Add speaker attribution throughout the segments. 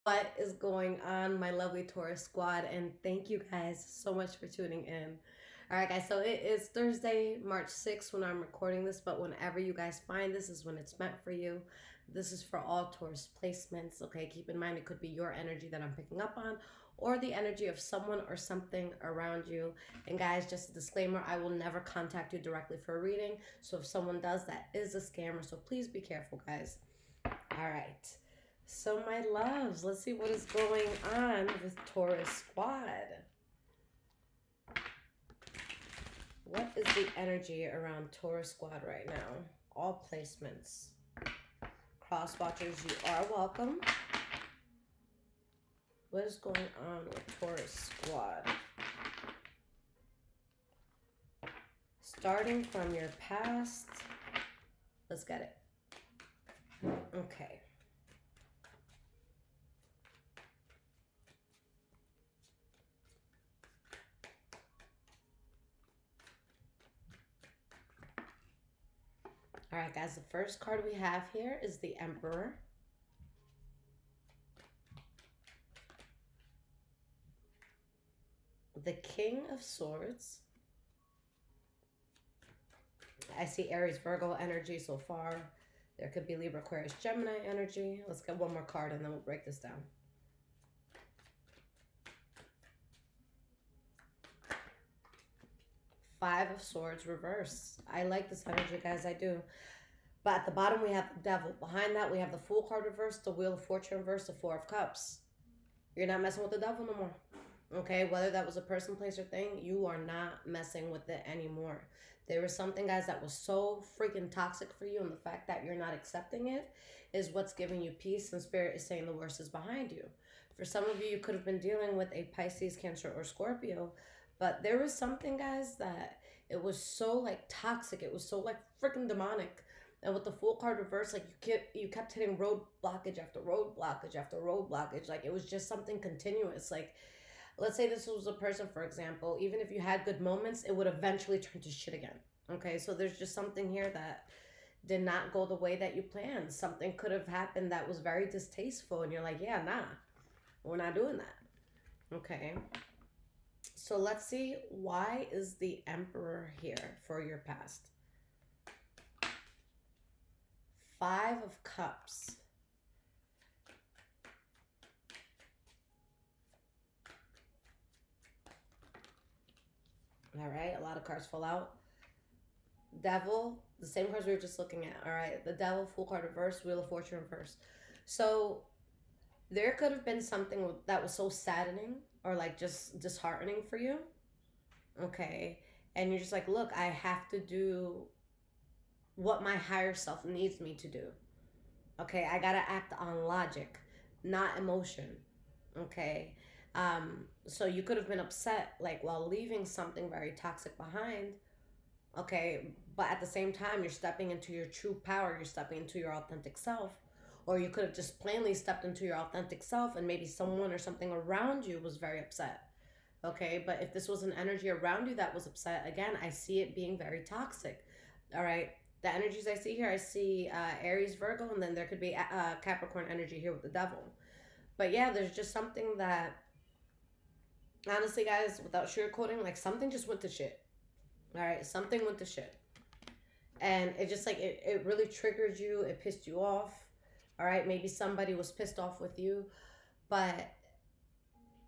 Speaker 1: What is going on, my lovely Taurus squad? And thank you guys so much for tuning in. All right, guys, so it is Thursday, March 6th when I'm recording this, but whenever you guys find this is when it's meant for you. This is for all Taurus placements, okay? Keep in mind it could be your energy that I'm picking up on or the energy of someone or something around you. And guys, just a disclaimer, I will never contact you directly for a reading. So if someone does, that is a scammer. So please be careful, guys. All right. So, my loves, let's see what is going on with Taurus Squad. What is the energy around Taurus Squad right now? All placements. Cross watchers, you are welcome. What is going on with Taurus Squad? Starting from your past. Let's get it. Okay. All right, guys, the first card we have here is the Emperor. The King of Swords. I see Aries, Virgo energy so far. There could be Libra, Aquarius, Gemini energy. Let's get one more card and then we'll break this down. Five of Swords reverse. I like this energy, guys. I do. But at the bottom, we have the Devil. Behind that, we have the Fool card reverse, the Wheel of Fortune reverse, the Four of Cups. You're not messing with the Devil no more. Okay, whether that was a person, place, or thing, you are not messing with it anymore. There was something, guys, that was so freaking toxic for you, and the fact that you're not accepting it is what's giving you peace, and Spirit is saying the worst is behind you. For some of you, you could have been dealing with a Pisces, Cancer, or Scorpio, but there was something, guys, that it was so like toxic. It was so like freaking demonic. And with the Fool card reverse, like you kept hitting road blockage after road blockage after road blockage. Like it was just something continuous. Like let's say this was a person, for example, even if you had good moments, it would eventually turn to shit again. Okay, so there's just something here that did not go the way that you planned. Something could have happened that was very distasteful, and you're like, yeah, nah, we're not doing that. Okay, so let's see, why is the Emperor here for your past? Five of Cups. All right, a lot of cards fall out. Devil, the same cards we were just looking at. All right, the Devil, Fool card reverse, Wheel of Fortune reverse. So there could have been something that was so saddening or like just disheartening for you. Okay, and you're just like, look, I have to do what my higher self needs me to do. Okay, I gotta act on logic, not emotion. Okay, so you could have been upset like while leaving something very toxic behind. Okay, but at the same time, you're stepping into your true power, you're stepping into your authentic self. Or you could have just plainly stepped into your authentic self and maybe someone or something around you was very upset. Okay, but if this was an energy around you that was upset, again, I see it being very toxic. All right, the energies I see here, I see Aries, Virgo, and then there could be Capricorn energy here with the Devil. But yeah, there's just something that, honestly, guys, without sugarcoating, like something just went to shit. All right, something went to shit. And it just like, it really triggered you, it pissed you off. All right, maybe somebody was pissed off with you. But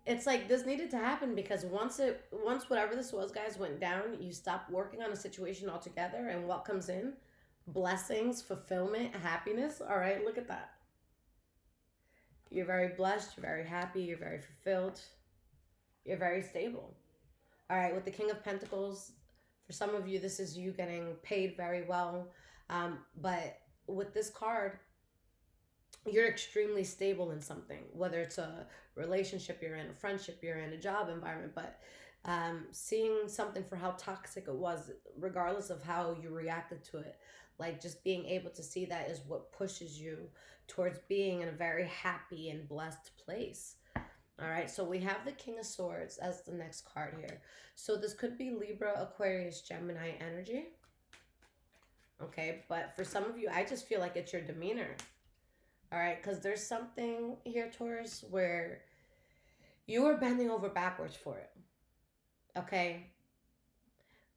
Speaker 1: it's like this needed to happen because once whatever this was, guys, went down, you stopped working on a situation altogether, and what comes in? Blessings, fulfillment, happiness. All right, look at that. You're very blessed, you're very happy, you're very fulfilled, you're very stable. All right, with the King of Pentacles, for some of you, this is you getting paid very well. But with this card, you're extremely stable in something, whether it's a relationship you're in, a friendship you're in, a job environment. But seeing something for how toxic it was, regardless of how you reacted to it, like just being able to see that is what pushes you towards being in a very happy and blessed place. All right, so we have the King of Swords as the next card here. So this could be Libra, Aquarius, Gemini energy. Okay, but for some of you, I just feel like it's your demeanor. All right, because there's something here, Taurus, where you were bending over backwards for it. Okay,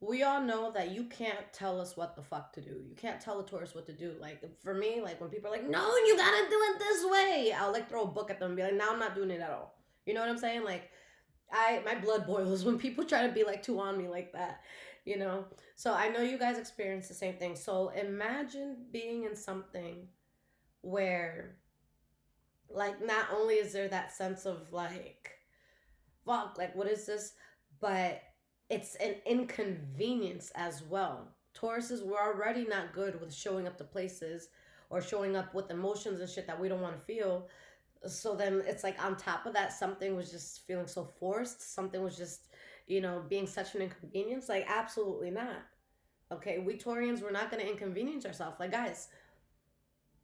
Speaker 1: we all know that you can't tell us what the fuck to do. You can't tell a Taurus what to do. Like for me, like when people are like, "No, you gotta do it this way," I'll like throw a book at them and be like, "Now I'm not doing it at all." You know what I'm saying? Like my blood boils when people try to be like too on me like that. You know. So I know you guys experience the same thing. So imagine being in something where, like, not only is there that sense of like, fuck, like what is this, but it's an inconvenience as well. Tauruses, we're already not good with showing up to places or showing up with emotions and shit that we don't want to feel. So then it's like on top of that, something was just feeling so forced. Something was just, being such an inconvenience. Like, absolutely not. Okay, we Taurians, we're not going to inconvenience ourselves. Like, guys,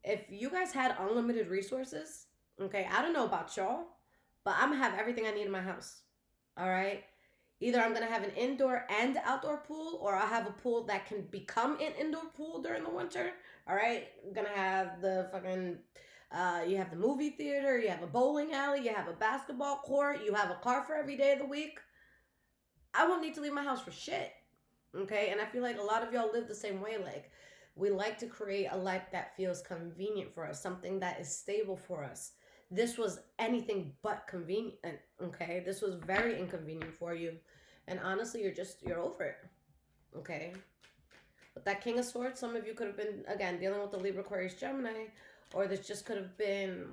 Speaker 1: if you guys had unlimited resources, okay, I don't know about y'all, but I'm going to have everything I need in my house. All right. Either I'm gonna have an indoor and outdoor pool, or I'll have a pool that can become an indoor pool during the winter. All right, I'm gonna have the fucking, you have the movie theater, you have a bowling alley, you have a basketball court, you have a car for every day of the week. I won't need to leave my house for shit. Okay, and I feel like a lot of y'all live the same way. Like, we like to create a life that feels convenient for us, something that is stable for us. This was anything but convenient. Okay, this was very inconvenient for you, and honestly, you're over it. Okay, with that King of Swords, some of you could have been, again, dealing with the Libra, Aquarius, Gemini, or this just could have been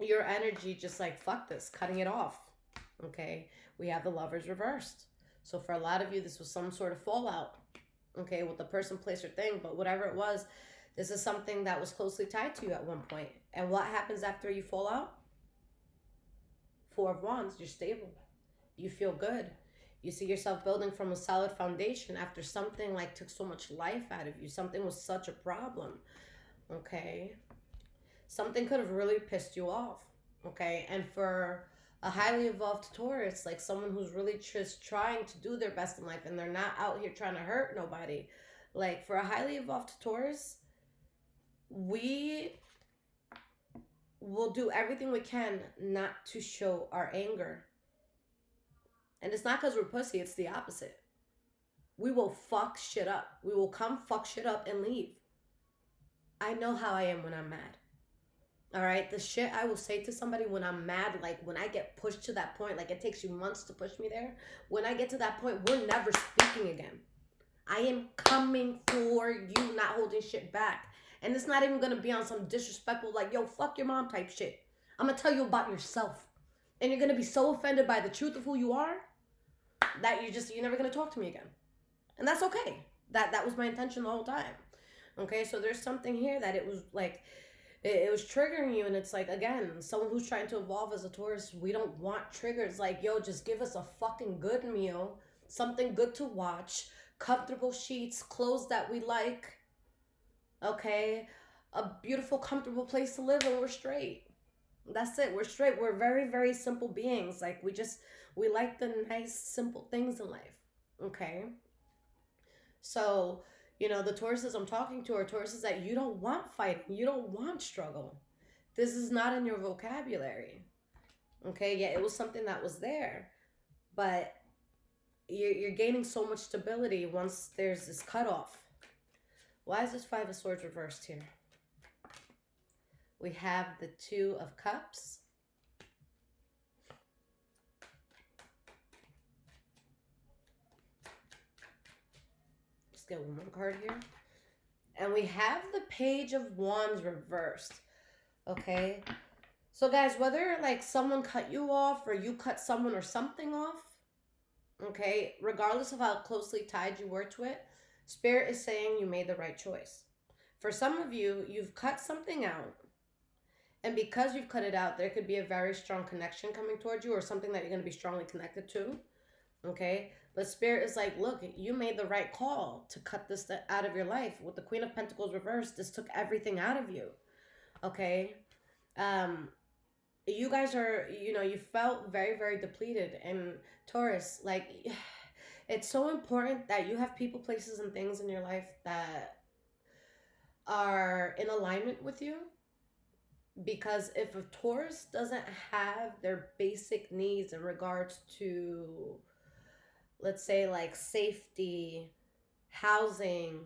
Speaker 1: your energy just like, fuck this, cutting it off. Okay, we have the Lovers reversed. So for a lot of you, this was some sort of fallout, okay, with the person, place, or thing. But whatever it was, this is something that was closely tied to you at one point. And what happens after you fall out? Four of Wands, you're stable. You feel good. You see yourself building from a solid foundation after something like took so much life out of you. Something was such a problem, okay? Something could have really pissed you off, okay? And for a highly evolved Taurus, like someone who's really just trying to do their best in life and they're not out here trying to hurt nobody. Like for a highly evolved Taurus, we will do everything we can not to show our anger. And it's not because we're pussy, it's the opposite. We will fuck shit up. We will come fuck shit up and leave. I know how I am when I'm mad. All right, the shit I will say to somebody when I'm mad, like when I get pushed to that point, like it takes you months to push me there. When I get to that point, we're never speaking again. I am coming for you, not holding shit back. And it's not even gonna be on some disrespectful, like, yo, fuck your mom type shit. I'm gonna tell you about yourself. And you're gonna be so offended by the truth of who you are that you're never gonna talk to me again. And that's okay. That was my intention the whole time. Okay, so there's something here that it was like, it was triggering you, and it's like, again, someone who's trying to evolve as a Taurus, we don't want triggers. Like, yo, just give us a fucking good meal, something good to watch, comfortable sheets, clothes that we like, okay, a beautiful, comfortable place to live, and we're straight. That's it. We're straight. We're very, very simple beings. Like, we like the nice, simple things in life, okay? So, the Tauruses I'm talking to are Tauruses that you don't want fighting. You don't want struggle. This is not in your vocabulary. Okay, yeah, it was something that was there. But you're gaining so much stability once there's this cutoff. Why is this Five of Swords reversed here? We have the Two of Cups. Get one more card here. And we have the Page of Wands reversed. Okay. So guys, whether like someone cut you off or you cut someone or something off, okay, regardless of how closely tied you were to it, Spirit is saying you made the right choice. For some of you, you've cut something out. And because you've cut it out, there could be a very strong connection coming towards you or something that you're going to be strongly connected to. Okay. But Spirit is like, look, you made the right call to cut this out of your life. With the Queen of Pentacles reversed, this took everything out of you. Okay? You guys are, you felt very, very depleted. And Taurus, like, it's so important that you have people, places, and things in your life that are in alignment with you. Because if a Taurus doesn't have their basic needs in regards to, let's say, like safety, housing,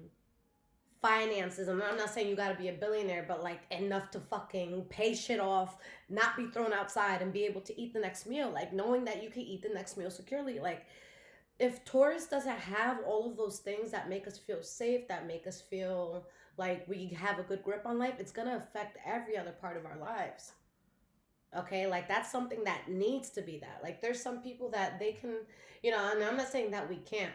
Speaker 1: finances, and I'm not saying you got to be a billionaire, but like enough to fucking pay shit off, not be thrown outside, and be able to eat the next meal, like knowing that you can eat the next meal securely. Like, if Taurus doesn't have all of those things that make us feel safe, that make us feel like we have a good grip on life, it's going to affect every other part of our lives. Okay, like that's something that needs to be that. Like, there's some people that they can, and I'm not saying that we can't,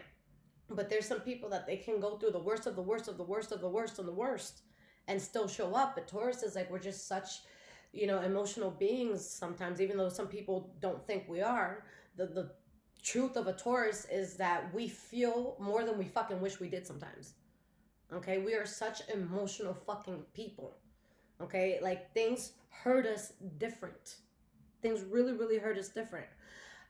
Speaker 1: but there's some people that they can go through the worst of the worst of the worst of the worst and the worst and still show up. But Taurus is like, we're just such, emotional beings sometimes, even though some people don't think we are. The truth of a Taurus is that we feel more than we fucking wish we did sometimes. Okay, we are such emotional fucking people. Okay, like things hurt us different. Things really, really hurt us different.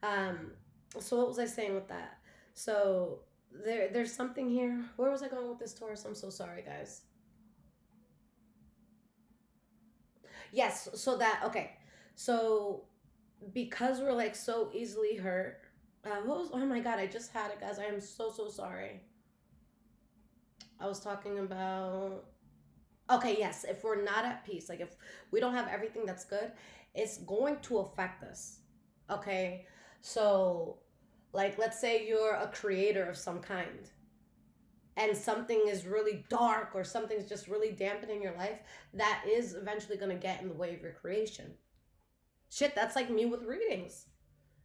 Speaker 1: Um, so what was I saying with that? So there's something here. Where was I going with this, Taurus? I'm so sorry, guys. Yes, so that okay. So because we're like so easily hurt. What was? Oh my god! I just had it, guys. I am so sorry. I was talking about. Okay, yes. If we're not at peace, like if we don't have everything that's good, it's going to affect us. Okay, so like let's say you're a creator of some kind, and something is really dark or something's just really dampening your life. That is eventually going to get in the way of your creation. Shit, that's like me with readings.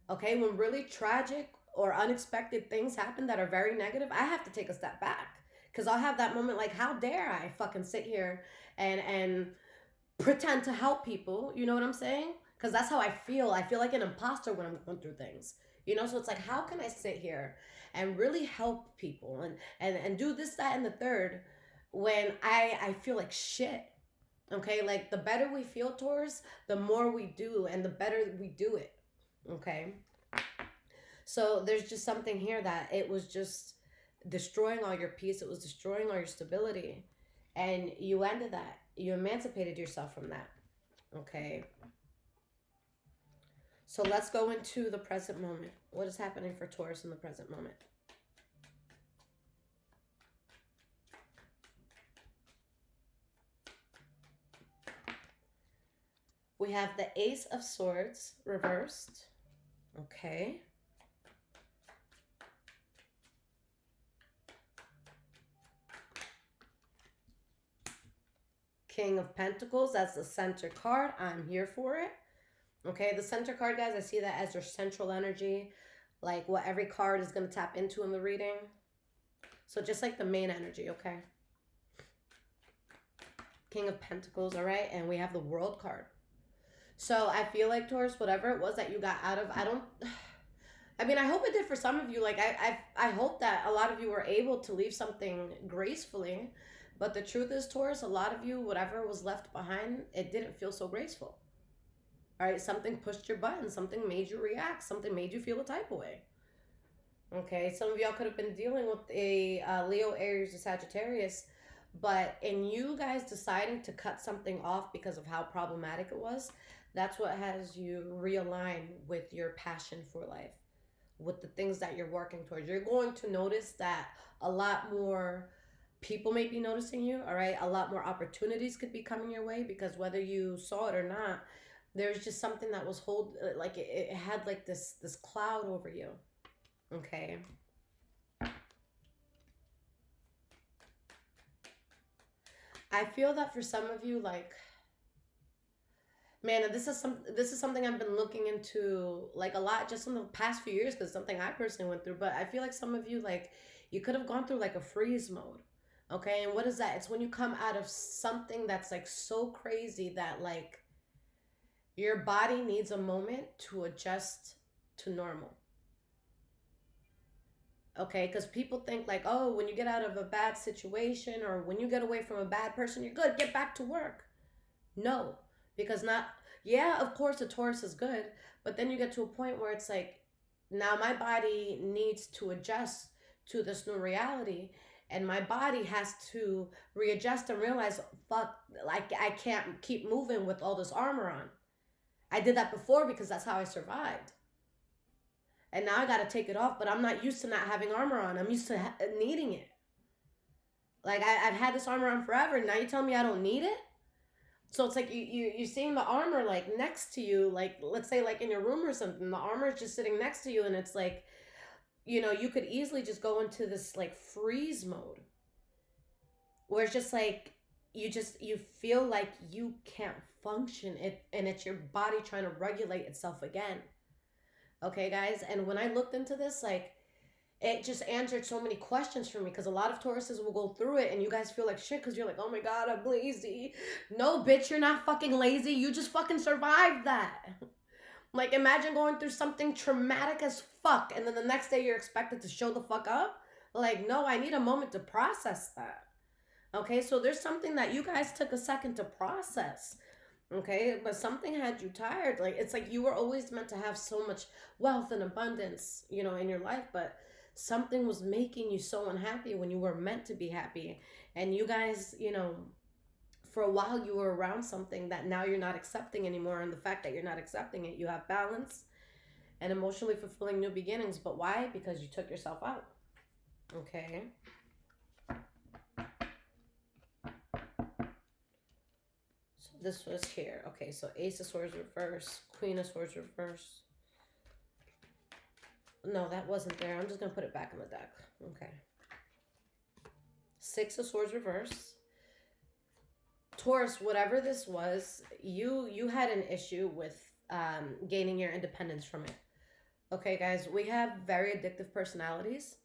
Speaker 1: Okay, when really tragic or unexpected things happen that are very negative, I have to take a step back because I'll have that moment like, how dare I fucking sit here and pretend to help people? You know what I'm saying? Because that's how I feel. I feel like an imposter when I'm going through things. So it's like, how can I sit here and really help people and do this, that, and the third when I feel like shit. Okay, like the better we feel towards, the more we do and the better we do it. Okay. So there's just something here that it was just destroying all your peace. It was destroying all your stability. And you ended that. You emancipated yourself from that. Okay. So let's go into the present moment. What is happening for Taurus in the present moment? We have the Ace of Swords reversed. Okay. King of Pentacles, that's the center card. I'm here for it. Okay, the center card, guys, I see that as your central energy, like what every card is going to tap into in the reading. So just like the main energy, okay? King of Pentacles, all right? And we have the World card. So I feel like, Taurus, whatever it was that you got out of, I mean, I hope it did for some of you. Like, I hope that a lot of you were able to leave something gracefully. But the truth is, Taurus, a lot of you, whatever was left behind, it didn't feel so graceful. All right, something pushed your button. Something made you react. Something made you feel a type of way. Okay, some of y'all could have been dealing with a Leo, Aries, or Sagittarius. But in you guys deciding to cut something off because of how problematic it was, that's what has you realign with your passion for life, with the things that you're working towards. You're going to notice that a lot more people may be noticing you, all right? A lot more opportunities could be coming your way because whether you saw it or not, there's just something that was like it had like this cloud over you. Okay. I feel that for some of you, like, man, this is something I've been looking into like a lot just in the past few years because something I personally went through. But I feel like some of you, like, you could have gone through like a freeze mode. Okay, and what is that? It's when you come out of something that's like so crazy that like your body needs a moment to adjust to normal. Okay, because people think like, oh, when you get out of a bad situation or when you get away from a bad person, you're good, get back to work. No, because not, yeah, of course, a Taurus is good, but then you get to a point where it's like, now my body needs to adjust to this new reality. and my body has to readjust and realize, fuck, like I can't keep moving with all this armor on. I did that before because that's how I survived. And now I got to take it off, but I'm not used to not having armor on. I'm used to needing it. Like I've had this armor on forever. Now you tell me I don't need it? So it's like you're seeing the armor like next to you, like let's say like in your room or something. The armor is just sitting next to you, and it's like, you could easily just go into this like freeze mode where it's just like you feel like you can't function it, and it's your body trying to regulate itself again. Okay, guys, and when I looked into this, like it just answered so many questions for me, because a lot of Tauruses will go through it and you guys feel like shit because you're like, oh my god, I'm lazy. No, bitch, you're not fucking lazy. You just fucking survived that. Like, imagine going through something traumatic as fuck and then the next day you're expected to show the fuck up. Like, no, I need a moment to process that. Okay, so there's something that you guys took a second to process. Okay, but something had you tired. Like, it's like you were always meant to have so much wealth and abundance, in your life, but something was making you so unhappy when you were meant to be happy. And you guys, for a while you were around something that now you're not accepting anymore. And the fact that you're not accepting it, you have balance and emotionally fulfilling new beginnings. But why? Because you took yourself out. Okay. So this was here. Okay, so Ace of Swords reverse, Queen of Swords reverse. No, that wasn't there. I'm just going to put it back in the deck. Okay. Six of Swords reverse. Taurus, whatever this was, you had an issue with gaining your independence from it. Okay, guys, we have very addictive personalities.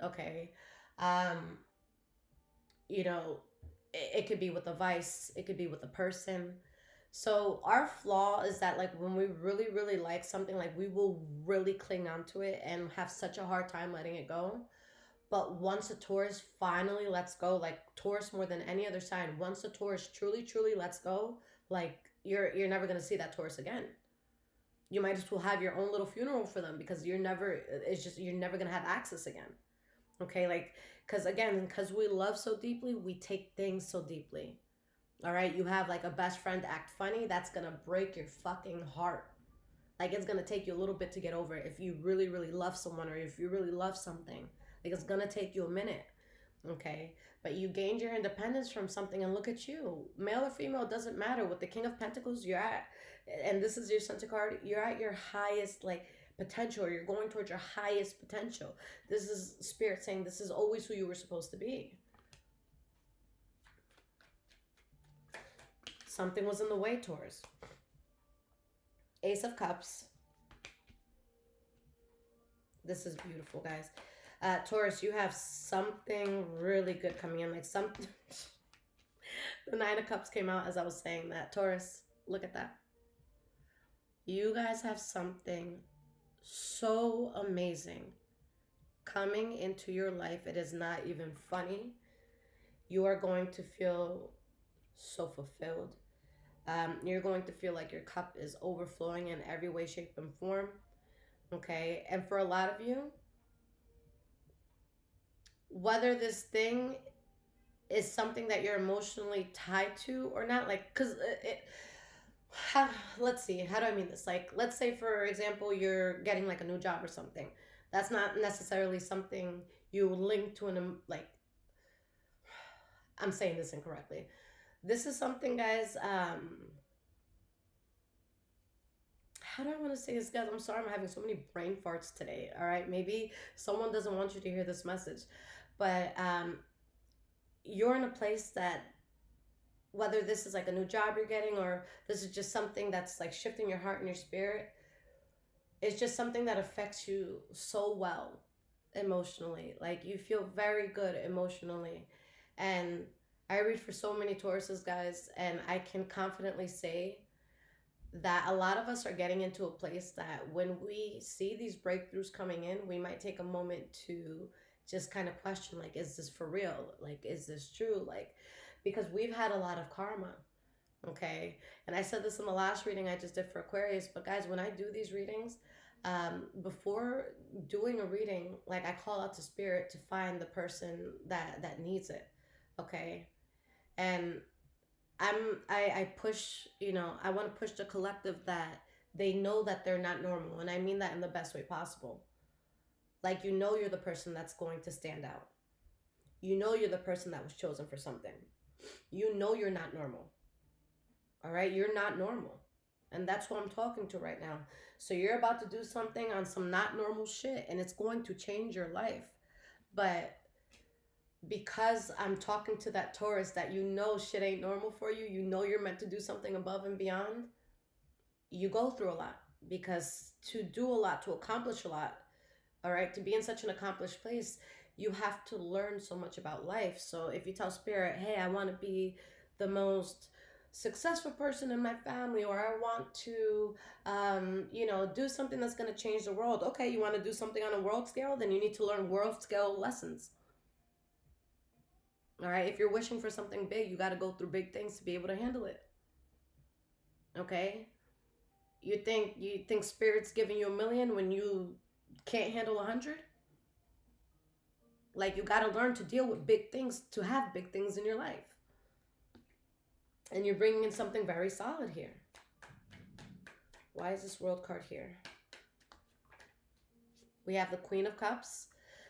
Speaker 1: Okay. It could be with a vice. It could be with a person. So our flaw is that, like, when we really, really like something, like, we will really cling on to it and have such a hard time letting it go. But once a Taurus finally lets go, like Taurus more than any other sign, once a Taurus truly, truly lets go, like, you're never gonna see that Taurus again. You might as well have your own little funeral for them, because you're never gonna have access again. Okay, like, because we love so deeply, we take things so deeply. All right, you have like a best friend act funny, that's gonna break your fucking heart. Like, it's gonna take you a little bit to get over it if you really, really love someone, or if you really love something. Like, it's gonna take you a minute. Okay, but you gained your independence from something, and look at you, male or female, doesn't matter. With the King of Pentacles, you're at, and this is your center card, you're at your highest, like, potential, or you're going towards your highest potential. This is Spirit saying this is always who you were supposed to be. Something was in the way, Taurus. Ace of Cups. This is beautiful, guys. Taurus, you have something really good coming in. Like, something. The Nine of Cups came out as I was saying that. Taurus, look at that. You guys have something so amazing coming into your life. It is not even funny. You are going to feel so fulfilled. You're going to feel like your cup is overflowing in every way, shape, and form. Okay, and for a lot of you, whether this thing is something that you're emotionally tied to or not, like, because let's see, how do I mean this? Like, let's say, for example, you're getting like a new job or something. That's not necessarily something you link to like, I'm saying this incorrectly. This is something, guys, how do I want to say this, guys? I'm sorry, I'm having so many brain farts today. All right, maybe someone doesn't want you to hear this message, but you're in a place that, whether this is like a new job you're getting, or this is just something that's like shifting your heart and your spirit, it's just something that affects you so well emotionally. Like, you feel very good emotionally. And I read for so many Tauruses, guys, and I can confidently say that a lot of us are getting into a place that when we see these breakthroughs coming in, we might take a moment to just kind of question, like, is this for real? Like, is this true? Like, because we've had a lot of karma. Okay, and I said this in the last reading I just did for Aquarius, but guys, when I do these readings, Before doing a reading, like I call out to spirit to find the person that needs it. Okay. And I push, I want to push the collective that they know that they're not normal. And I mean that in the best way possible. Like, you're the person that's going to stand out. You're the person that was chosen for something. You're not normal. All right? You're not normal. And that's who I'm talking to right now. So you're about to do something on some not normal shit, and it's going to change your life. But because I'm talking to that Taurus that shit ain't normal for you, you're meant to do something above and beyond, you go through a lot. Because to do a lot, to accomplish a lot, all right, to be in such an accomplished place, you have to learn so much about life. So if you tell spirit, hey, I want to be the most successful person in my family, or I want to do something that's going to change the world. Okay, you want to do something on a world scale, then you need to learn world scale lessons. All right, if you're wishing for something big, you got to go through big things to be able to handle it. Okay, you think spirit's giving you 1,000,000 when you can't handle 100? Like, you got to learn to deal with big things to have big things in your life. And you're bringing in something very solid here. Why is this world card here? We have the Queen of Cups.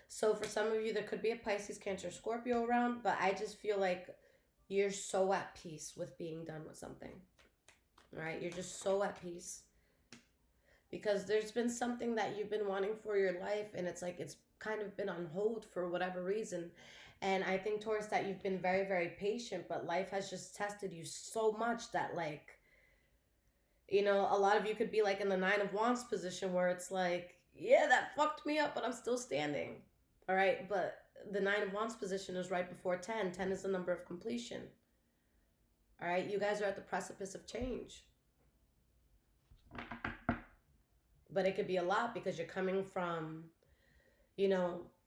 Speaker 1: So for some of you, there could be a Pisces, Cancer, Scorpio around, but I just feel like you're so at peace with being done with something. All right? You're just so at peace. Because there's been something that you've been wanting for your life, and it's like it's kind of been on hold for whatever reason. And I think, Taurus, that you've been very, very patient, but life has just tested you so much that, like, a lot of you could be like in the Nine of Wands position where it's like, yeah, that fucked me up, but I'm still standing. All right. But the Nine of Wands position is right before 10. 10 is the number of completion. All right. You guys are at the precipice of change. But it could be a lot because you're coming from,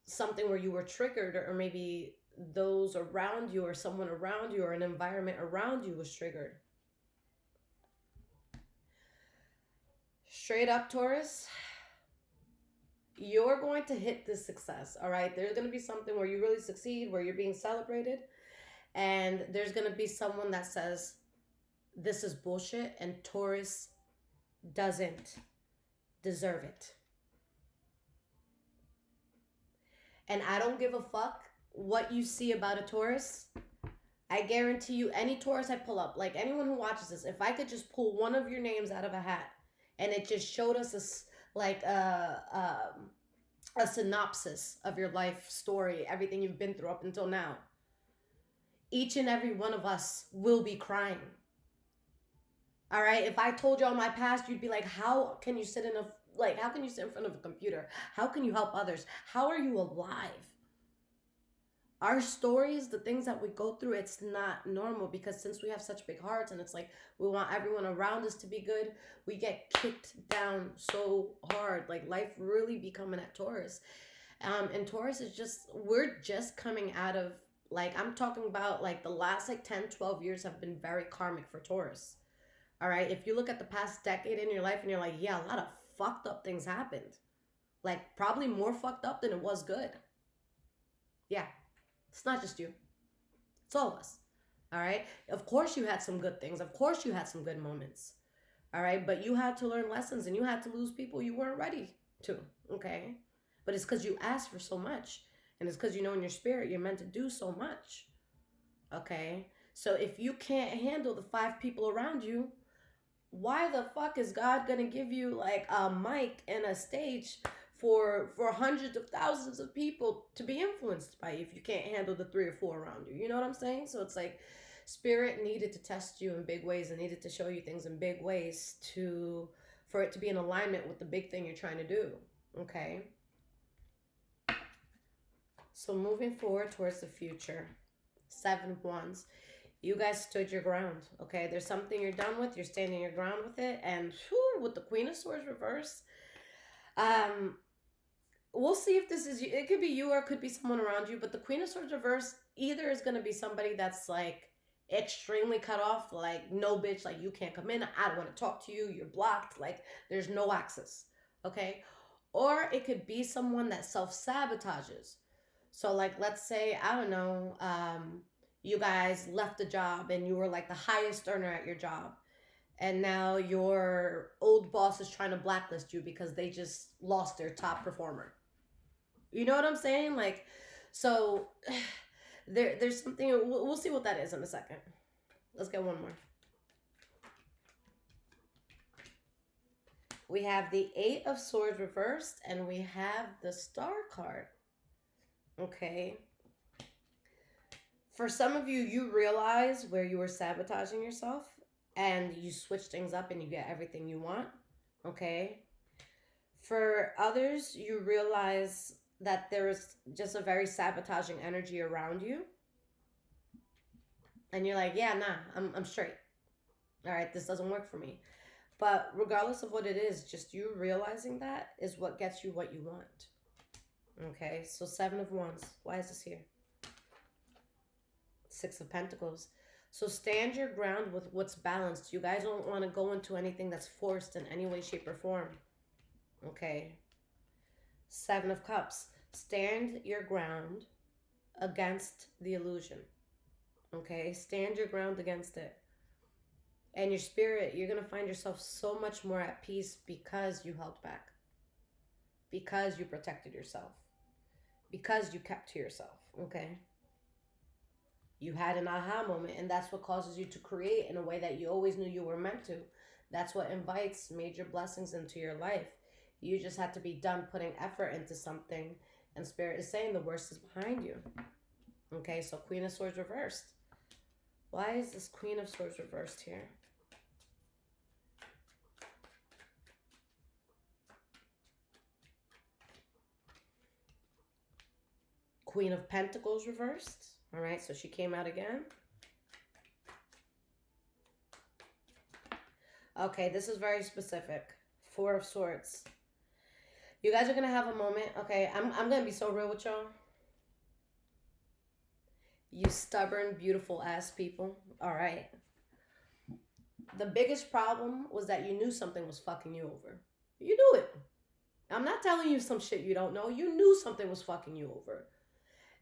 Speaker 1: something where you were triggered, or maybe those around you or someone around you or an environment around you was triggered. Straight up, Taurus, you're going to hit this success, all right? There's going to be something where you really succeed, where you're being celebrated, and there's going to be someone that says, this is bullshit, and Taurus doesn't deserve it. And I don't give a fuck what you see about a Taurus. I guarantee you, any Taurus I pull up, like anyone who watches this, if I could just pull one of your names out of a hat and it just showed us a synopsis of your life story, everything you've been through up until now, each and every one of us will be crying. All right? If I told you all my past, you'd be like, how can you sit in front of a computer? How can you help others? How are you alive? Our stories, the things that we go through, it's not normal, because since we have such big hearts and it's like we want everyone around us to be good, we get kicked down so hard. Like, life really be coming at Taurus. And Taurus is we're just coming out of, like, I'm talking about like the last 10, 12 years have been very karmic for Taurus. All right. If you look at the past decade in your life and you're like, yeah, a lot of fucked up things happened. Like, probably more fucked up than it was good. Yeah. It's not just you. It's all of us. All right. Of course you had some good things. Of course you had some good moments. All right. But you had to learn lessons, and you had to lose people you weren't ready to. Okay. But it's because you asked for so much. And it's because in your spirit you're meant to do so much. Okay. So if you can't handle the 5 people around you, why the fuck is God going to give you like a mic and a stage for hundreds of thousands of people to be influenced by you if you can't handle the 3 or 4 around you? You know what I'm saying? So it's like spirit needed to test you in big ways and needed to show you things in big ways for it to be in alignment with the big thing you're trying to do. Okay. So moving forward towards the future, 7 of Wands. You guys stood your ground, okay? There's something you're done with. You're standing your ground with it. And with the Queen of Swords reverse, we'll see if this is you. It could be you or it could be someone around you. But the Queen of Swords reverse either is going to be somebody that's like extremely cut off, like, no bitch, like, you can't come in. I don't want to talk to you. You're blocked. Like, there's no access, Okay. Or it could be someone that self sabotages. So, like, let's say, I don't know, you guys left a job and you were like the highest earner at your job. And now your old boss is trying to blacklist you because they just lost their top performer. You know what I'm saying? Like, so there's something, we'll see what that is in a second. Let's get one more. We have the Eight of Swords reversed and we have the Star card. Okay. For some of you, you realize where you were sabotaging yourself and you switch things up and you get everything you want. Okay. For others, you realize that there is just a very sabotaging energy around you. And you're like, yeah, nah, I'm straight. All right, this doesn't work for me. But regardless of what it is, just you realizing that is what gets you what you want. Okay, so Seven of Wands. Why is this here? Six of Pentacles. So stand your ground with what's balanced. You guys don't want to go into anything that's forced in any way, shape, or form. Okay. Seven of Cups. Stand your ground against the illusion. Okay, stand your ground against it. And your spirit, you're going to find yourself so much more at peace because you held back. Because you protected yourself. Because you kept to yourself. Okay. You had an aha moment, and that's what causes you to create in a way that you always knew you were meant to. That's what invites major blessings into your life. You just have to be done putting effort into something, and Spirit is saying the worst is behind you. Okay, so Queen of Swords reversed. Why is this Queen of Swords reversed here? Queen of Pentacles reversed. All right, so she came out again. Okay, this is very specific. Four of Swords. You guys are going to have a moment. Okay, I'm going to be so real with y'all. You stubborn, beautiful ass people. All right. The biggest problem was that you knew something was fucking you over. You knew it. I'm not telling you some shit you don't know. You knew something was fucking you over.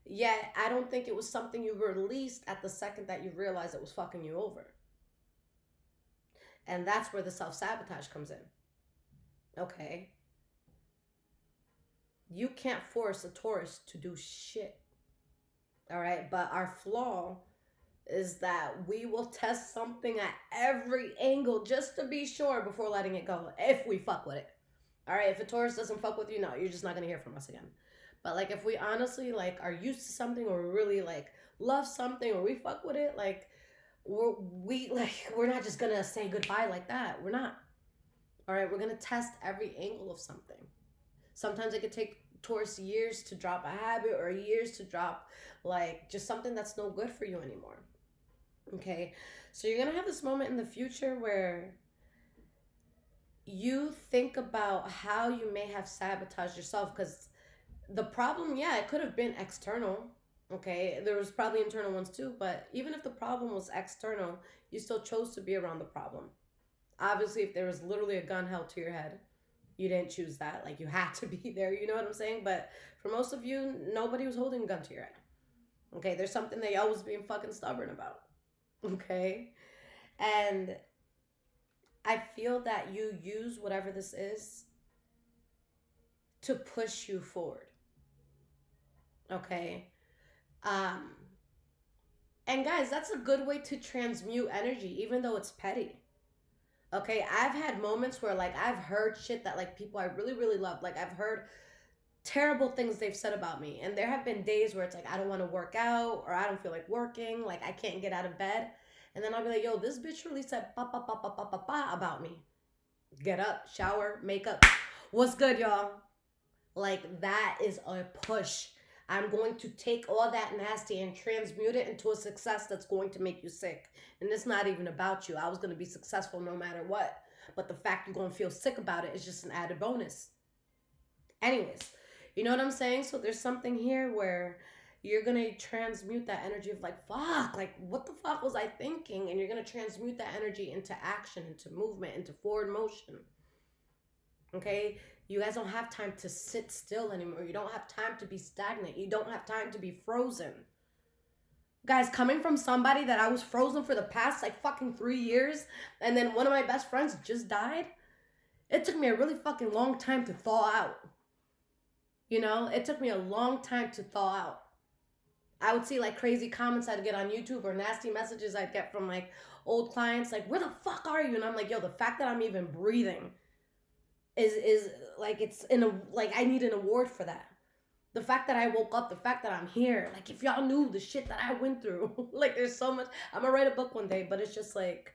Speaker 1: Yet, I don't think it was something you released at the second that you realized it was fucking you over. And that's where the self-sabotage comes in. Okay. You can't force a Taurus to do shit. All right. But our flaw is that we will test something at every angle just to be sure before letting it go. If we fuck with it. All right. If a Taurus doesn't fuck with you, no, you're just not going to hear from us again. But like if we honestly like are used to something or really like love something or we fuck with it, like we're not just gonna say goodbye like that. We're not. All right, we're gonna test every angle of something. Sometimes it could take Taurus years to drop a habit or years to drop like just something that's no good for you anymore. Okay, so you're gonna have this moment in the future where you think about how you may have sabotaged yourself because the problem, yeah, it could have been external. Okay, there was probably internal ones too, but even if the problem was external, you still chose to be around the problem. Obviously, if there was literally a gun held to your head, you didn't choose that. Like, you had to be there, you know what I'm saying? But for most of you, nobody was holding a gun to your head. Okay, there's something that y'all was being fucking stubborn about. Okay? And I feel that you use whatever this is to push you forward. Okay? And guys, that's a good way to transmute energy, even though it's petty. Okay, I've had moments where like I've heard shit that like people I really, really love. Like I've heard terrible things they've said about me. And there have been days where it's like I don't want to work out or I don't feel like working, like I can't get out of bed. And then I'll be like, yo, this bitch really said ba ba ba ba ba ba ba about me. Get up, shower, makeup. What's good, y'all? Like that is a push. I'm going to take all that nasty and transmute it into a success that's going to make you sick. And it's not even about you. I was going to be successful no matter what. But the fact you're going to feel sick about it is just an added bonus. Anyways, you know what I'm saying? So there's something here where you're going to transmute that energy of like, fuck, like what the fuck was I thinking? And you're going to transmute that energy into action, into movement, into forward motion. Okay? You guys don't have time to sit still anymore. You don't have time to be stagnant. You don't have time to be frozen. Guys, coming from somebody that I was frozen for the past like fucking 3 years, and then one of my best friends just died, it took me a really fucking long time to thaw out. You know, it took me a long time to thaw out. I would see like crazy comments I'd get on YouTube or nasty messages I'd get from like old clients, like, where the fuck are you? And I'm like, yo, the fact that I'm even breathing is like, it's in a, like, I need an award for that. The fact that I woke up, the fact that I'm here, like, if y'all knew the shit that I went through, like, there's so much. I'm gonna write a book one day, but it's just like,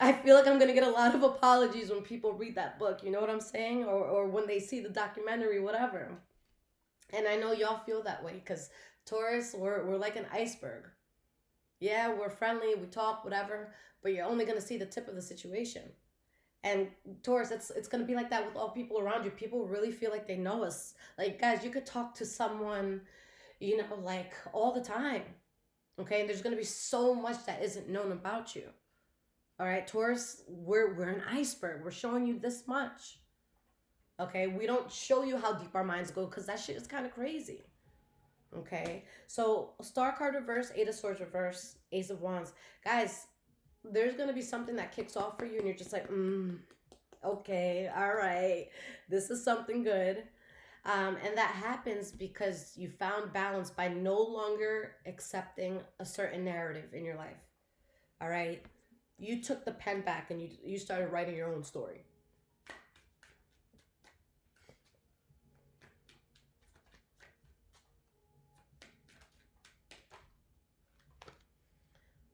Speaker 1: I feel like I'm gonna get a lot of apologies when people read that book, you know what I'm saying? Or when they see the documentary, whatever. And I know y'all feel that way, because Taurus, we're like an iceberg. Yeah, we're friendly, we talk, whatever, but you're only gonna see the tip of the situation. And Taurus, it's gonna be like that with all people around you. People really feel like they know us. Like, guys, you could talk to someone, you know, like all the time. Okay, and there's gonna be so much that isn't known about you. All right, Taurus, we're an iceberg. We're showing you this much. Okay, we don't show you how deep our minds go because that shit is kind of crazy. Okay, so Star card reverse, Eight of Swords reverse, Ace of Wands, guys. There's gonna be something that kicks off for you, and you're just like, okay, all right, this is something good. And that happens because you found balance by no longer accepting a certain narrative in your life. All right, you took the pen back and you started writing your own story.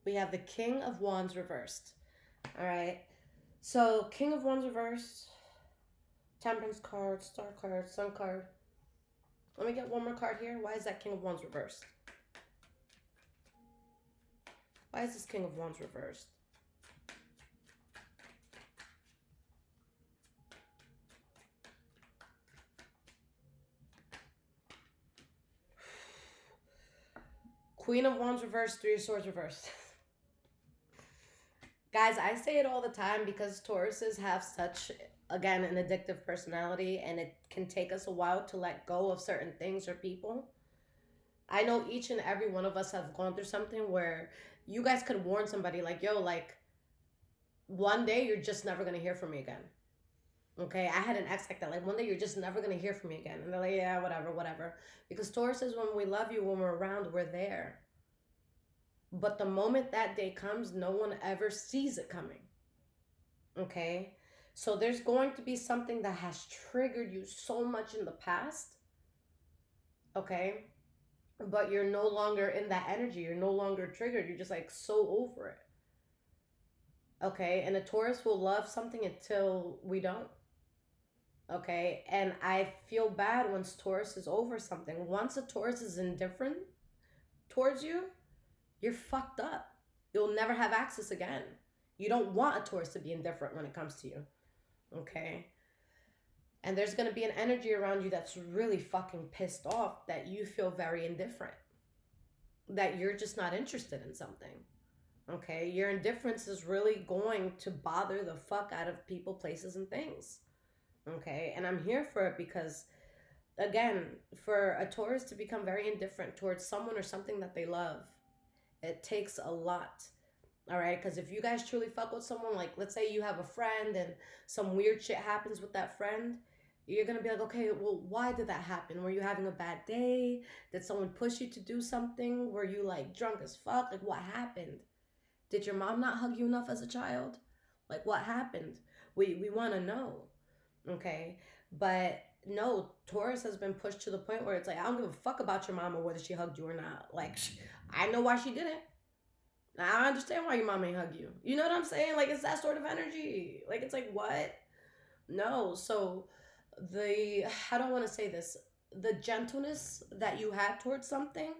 Speaker 1: We have the King of Wands reversed. All right. So, King of Wands reversed, Temperance card, Star card, Sun card. Let me get one more card here. Why is that King of Wands reversed? Why is this King of Wands reversed? Queen of Wands reversed, Three of Swords reversed. Guys, I say it all the time because Tauruses have such, again, an addictive personality, and it can take us a while to let go of certain things or people. I know each and every one of us have gone through something where you guys could warn somebody like, yo, like, one day you're just never going to hear from me again. Okay, I had an ex like that. Like, one day you're just never going to hear from me again. And they're like, yeah, whatever, whatever. Because Tauruses, when we love you, when we're around, we're there. But the moment that day comes, no one ever sees it coming. Okay? So there's going to be something that has triggered you so much in the past. Okay? But you're no longer in that energy. You're no longer triggered. You're just like so over it. Okay? And a Taurus will love something until we don't. Okay? And I feel bad once Taurus is over something. Once a Taurus is indifferent towards you, you're fucked up. You'll never have access again. You don't want a Taurus to be indifferent when it comes to you. Okay? And there's going to be an energy around you that's really fucking pissed off that you feel very indifferent. That you're just not interested in something. Okay? Your indifference is really going to bother the fuck out of people, places, and things. Okay? And I'm here for it because, again, for a Taurus to become very indifferent towards someone or something that they love, it takes a lot. All right, because if you guys truly fuck with someone, like, let's say you have a friend and some weird shit happens with that friend, you're gonna be like, okay, well, why did that happen? Were you having a bad day? Did someone push you to do something? Were you like drunk as fuck? Like, what happened? Did your mom not hug you enough as a child? Like, what happened? We want to know. Okay, but no, Taurus has been pushed to the point where it's like, I don't give a fuck about your mama, whether she hugged you or not. Like, I know why she didn't. I understand why your mom ain't hug you. You know what I'm saying? Like, it's that sort of energy. Like, it's like, what? No. So how do I want to say this? The gentleness that you had towards something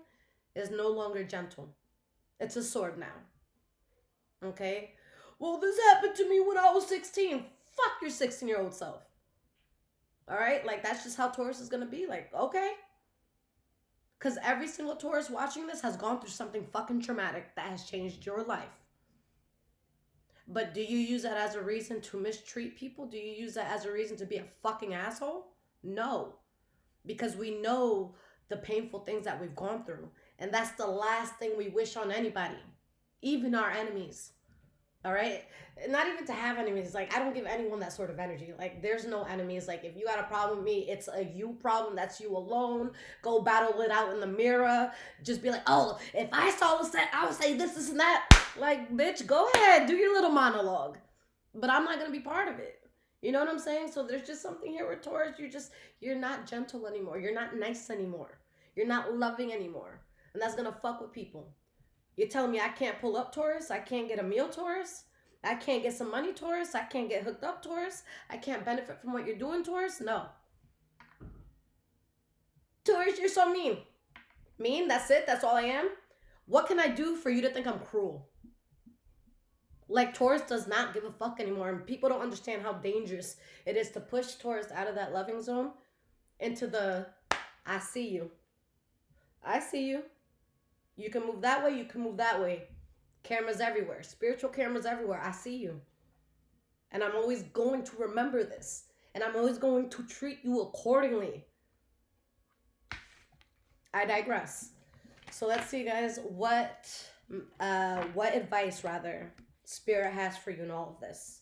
Speaker 1: is no longer gentle. It's a sword now. Okay? Well, this happened to me when I was 16. Fuck your 16-year-old self. All right? Like, that's just how Taurus is going to be. Like, okay. Because every single Taurus watching this has gone through something fucking traumatic that has changed your life. But do you use that as a reason to mistreat people? Do you use that as a reason to be a fucking asshole? No, because we know the painful things that we've gone through. And that's the last thing we wish on anybody, even our enemies. All right, not even to have enemies. Like, I don't give anyone that sort of energy. Like, there's no enemies. Like, if you got a problem with me, it's a you problem. That's you alone. Go battle it out in the mirror. Just be like, oh, if I saw the set, I would say this and that. Like, bitch, go ahead, do your little monologue, but I'm not gonna be part of it. You know what I'm saying? So there's just something here with Taurus. You're not gentle anymore. You're not nice anymore. You're not loving anymore, and that's gonna fuck with people. You're telling me I can't pull up, Taurus? I can't get a meal, Taurus? I can't get some money, Taurus? I can't get hooked up, Taurus? I can't benefit from what you're doing, Taurus? No. Taurus, you're so mean. Mean? That's it? That's all I am? What can I do for you to think I'm cruel? Like, Taurus does not give a fuck anymore, and people don't understand how dangerous it is to push Taurus out of that loving zone into the, I see you. I see you. You can move that way, you can move that way. Cameras everywhere, spiritual cameras everywhere. I see you. And I'm always going to remember this. And I'm always going to treat you accordingly. I digress. So let's see, guys, what advice, rather, Spirit has for you in all of this.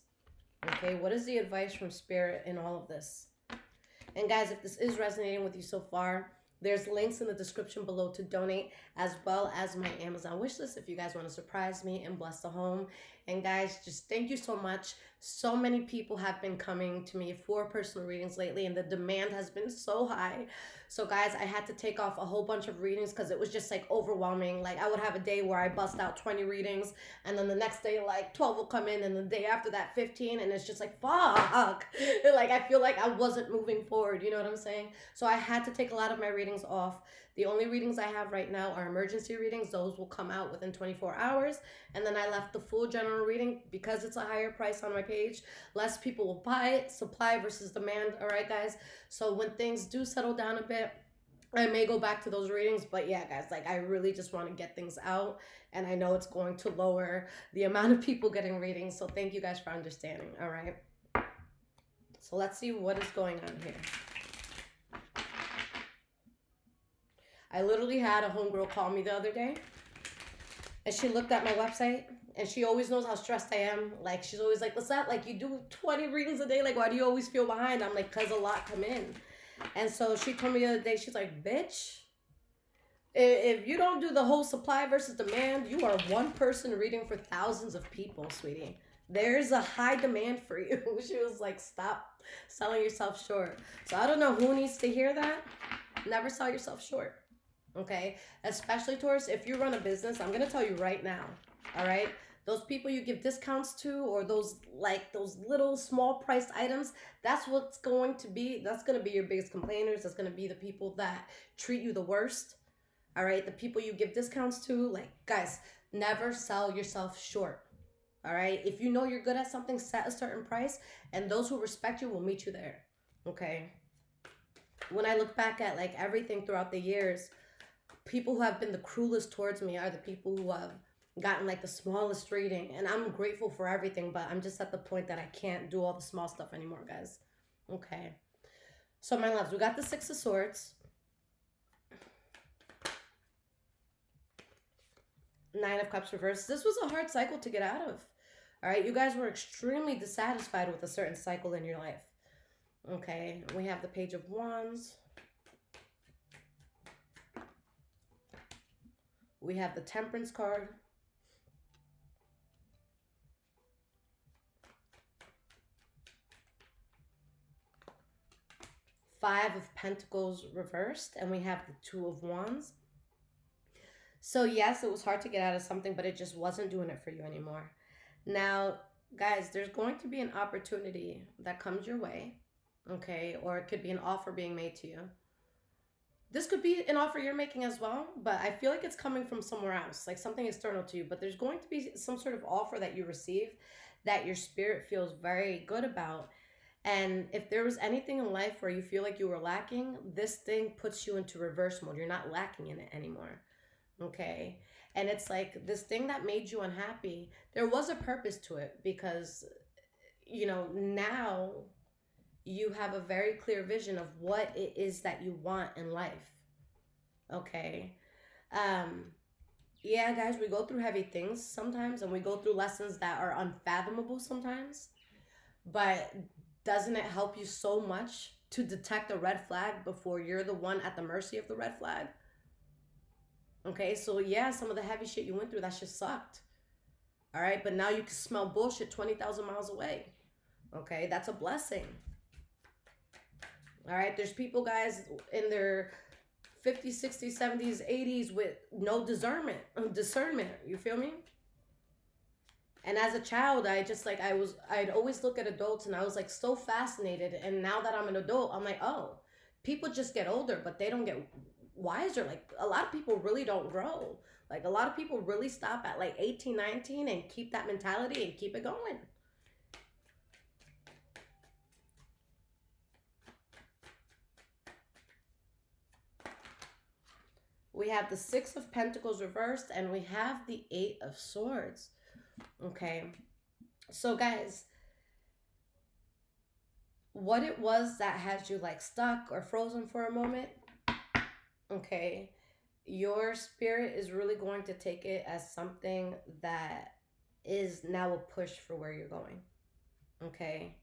Speaker 1: Okay, what is the advice from Spirit in all of this? And guys, if this is resonating with you so far, there's links in the description below to donate, as well as my Amazon wishlist if you guys want to surprise me and bless the home. And guys, just thank you so much. So many people have been coming to me for personal readings lately, and the demand has been so high. So guys, I had to take off a whole bunch of readings because it was just like overwhelming. Like, I would have a day where I bust out 20 readings, and then the next day like 12 will come in, and the day after that 15, and it's just like, fuck. Like, I feel like I wasn't moving forward, you know what I'm saying? So I had to take a lot of my readings off. The only readings I have right now are emergency readings. Those will come out within 24 hours. And then I left the full general reading because it's a higher price on my page. Less people will buy it. Supply versus demand. All right, guys. So when things do settle down a bit, I may go back to those readings. But yeah, guys, like, I really just want to get things out. And I know it's going to lower the amount of people getting readings. So thank you guys for understanding. All right. So let's see what is going on here. I literally had a homegirl call me the other day, and she looked at my website, and she always knows how stressed I am. Like, she's always like, what's that? Like, you do 20 readings a day? Like, why do you always feel behind? I'm like, because a lot come in. And so she told me the other day, she's like, bitch, if you don't do the whole supply versus demand, you are one person reading for thousands of people, sweetie. There's a high demand for you. She was like, stop selling yourself short. So I don't know who needs to hear that. Never sell yourself short. Okay, especially Taurus, if you run a business, I'm gonna tell you right now, all right, those people you give discounts to, or those little small priced items, that's going to be your biggest complainers. That's gonna be the people that treat you the worst. All right, the people you give discounts to, like, guys, never sell yourself short. All right, if you know you're good at something, set a certain price, and those who respect you will meet you there. Okay, when I look back at like everything throughout the years, people who have been the cruelest towards me are the people who have gotten like the smallest reading. And I'm grateful for everything, but I'm just at the point that I can't do all the small stuff anymore, guys. Okay. So my loves, we got the Six of Swords, Nine of Cups reversed. This was a hard cycle to get out of. All right. You guys were extremely dissatisfied with a certain cycle in your life. Okay. We have the Page of Wands. We have the Temperance card. Five of Pentacles reversed. And we have the Two of Wands. So yes, it was hard to get out of something, but it just wasn't doing it for you anymore. Now, guys, there's going to be an opportunity that comes your way. Okay. Or it could be an offer being made to you. This could be an offer you're making as well, but I feel like it's coming from somewhere else, like something external to you. But there's going to be some sort of offer that you receive that your spirit feels very good about. And if there was anything in life where you feel like you were lacking, this thing puts you into reverse mode. You're not lacking in it anymore. Okay. And it's like this thing that made you unhappy, there was a purpose to it because, now you have a very clear vision of what it is that you want in life. Okay. Um, yeah, guys, we go through heavy things sometimes and we go through lessons that are unfathomable sometimes. But doesn't it help you so much to detect a red flag before you're the one at the mercy of the red flag? Okay, so yeah, some of the heavy shit you went through, that shit sucked. All right, but now you can smell bullshit 20,000 miles away. Okay, that's a blessing. All right, there's people, guys, in their 50s, 60s, 70s, 80s with no discernment. You feel me? And as a child, I'd always look at adults and I was like so fascinated. And now that I'm an adult, I'm like, oh, people just get older, but they don't get wiser. Like a lot of people really don't grow. Like a lot of people really stop at like 18, 19 and keep that mentality and keep it going. We have the Six of Pentacles reversed and we have the Eight of Swords. Okay. So guys, what it was that had you like stuck or frozen for a moment, okay, your spirit is really going to take it as something that is now a push for where you're going. Okay.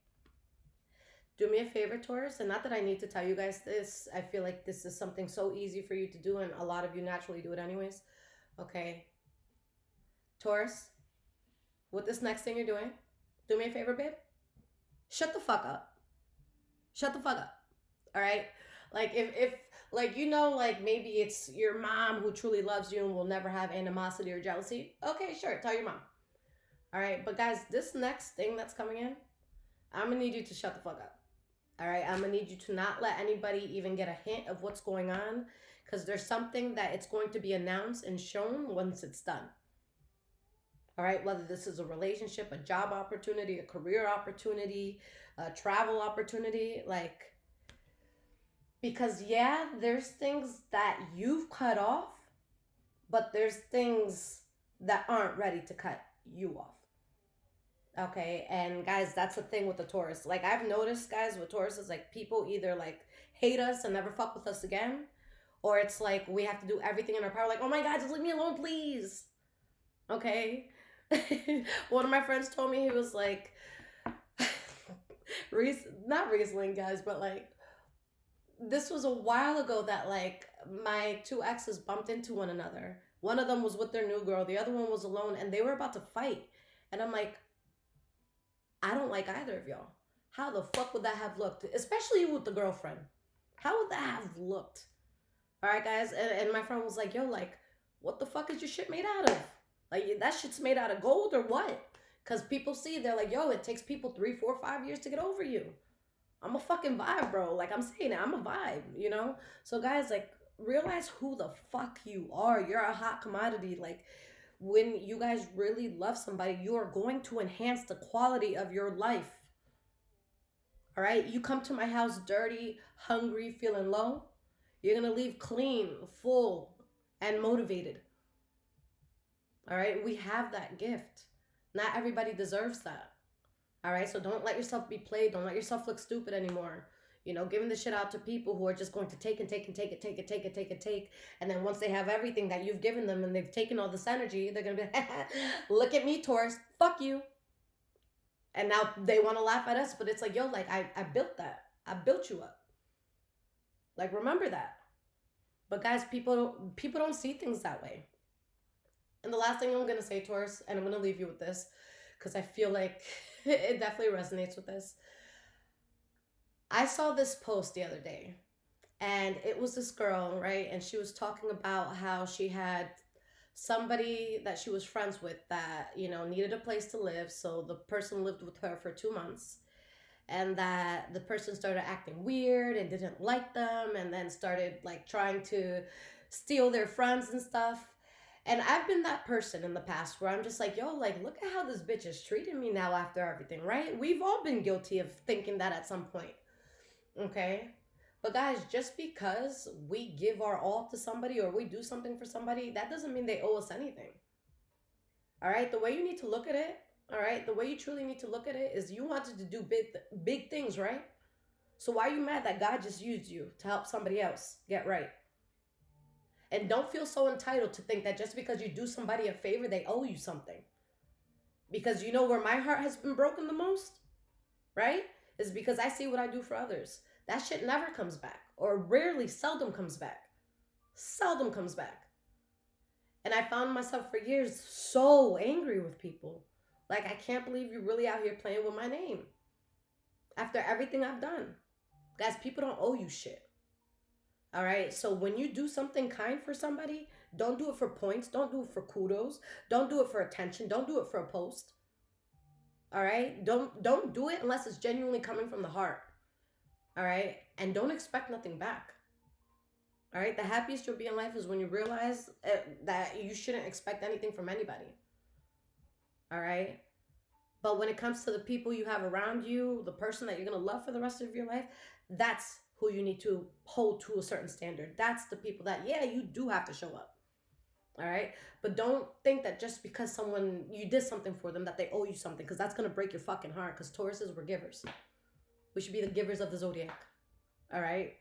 Speaker 1: Do me a favor, Taurus, and not that I need to tell you guys this. I feel like this is something so easy for you to do, and a lot of you naturally do it anyways. Okay. Taurus, with this next thing you're doing, do me a favor, babe. Shut the fuck up. Shut the fuck up. All right? Like, if like, like maybe it's your mom who truly loves you and will never have animosity or jealousy. Okay, sure. Tell your mom. All right? But guys, this next thing that's coming in, I'm going to need you to shut the fuck up. All right, I'm going to need you to not let anybody even get a hint of what's going on because there's something that it's going to be announced and shown once it's done. All right, whether this is a relationship, a job opportunity, a career opportunity, a travel opportunity, like, because yeah, there's things that you've cut off, but there's things that aren't ready to cut you off. Okay, and guys, that's the thing with the Taurus. Like I've noticed, guys, with Tauruses, like people either like hate us and never fuck with us again, or it's like we have to do everything in our power. Like, oh my God, just leave me alone, please. Okay. One of my friends told me, he was like, not Riesling, guys, but like this was a while ago that like my two exes bumped into one another. One of them was with their new girl, the other one was alone, and they were about to fight. And I'm like, I don't like either of y'all. How the fuck would that have looked? Especially with the girlfriend. How would that have looked? All right, guys. And my friend was like, yo, like, what the fuck is your shit made out of? Like, that shit's made out of gold or what? Because people see, they're like, yo, it takes people 3, 4, 5 years to get over you. I'm a fucking vibe, bro. Like, I'm saying it. I'm a vibe, So, guys, like, realize who the fuck you are. You're a hot commodity. Like, when you guys really love somebody, you are going to enhance the quality of your life. All right? You come to my house dirty, hungry, feeling low. You're going to leave clean, full, and motivated. All right? We have that gift. Not everybody deserves that. All right? So don't let yourself be played. Don't let yourself look stupid anymore. Giving the shit out to people who are just going to take and take and take it, take it, take it, take it, take. And then once they have everything that you've given them and they've taken all this energy, they're going to be like, look at me, Taurus, fuck you. And now they want to laugh at us, but it's like, yo, like, I built that. I built you up. Like, remember that. But guys, people don't see things that way. And the last thing I'm going to say, Taurus, and I'm going to leave you with this, because I feel like it definitely resonates with this. I saw this post the other day, and it was this girl, right? And she was talking about how she had somebody that she was friends with that, needed a place to live. So the person lived with her for 2 months, and that the person started acting weird and didn't like them, and then started like trying to steal their funds and stuff. And I've been that person in the past where I'm just like, yo, like, look at how this bitch is treating me now after everything, right? We've all been guilty of thinking that at some point. Okay. But guys, just because we give our all to somebody or we do something for somebody, that doesn't mean they owe us anything. All right? The way you need to look at it, all right? The way you truly need to look at it is you wanted to do big things, right? So why are you mad that God just used you to help somebody else get right? And don't feel so entitled to think that just because you do somebody a favor, they owe you something. Because you know where my heart has been broken the most, right? Is because I see what I do for others. That shit never comes back, or rarely, seldom comes back. Seldom comes back. And I found myself for years so angry with people. Like, I can't believe you're really out here playing with my name after everything I've done. Guys, people don't owe you shit. All right? So when you do something kind for somebody, don't do it for points. Don't do it for kudos. Don't do it for attention. Don't do it for a post. All right? Don't do it unless it's genuinely coming from the heart. All right? And don't expect nothing back. All right? The happiest you'll be in life is when you realize that you shouldn't expect anything from anybody. All right? But when it comes to the people you have around you, the person that you're going to love for the rest of your life, that's who you need to hold to a certain standard. That's the people that, yeah, you do have to show up. All right? But don't think that just because you did something for them that they owe you something, because that's going to break your fucking heart, because Tauruses were givers. We should be the givers of the zodiac. All right?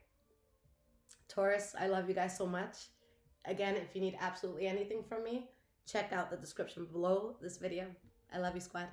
Speaker 1: Taurus, I love you guys so much. Again, if you need absolutely anything from me, check out the description below this video. I love you, squad.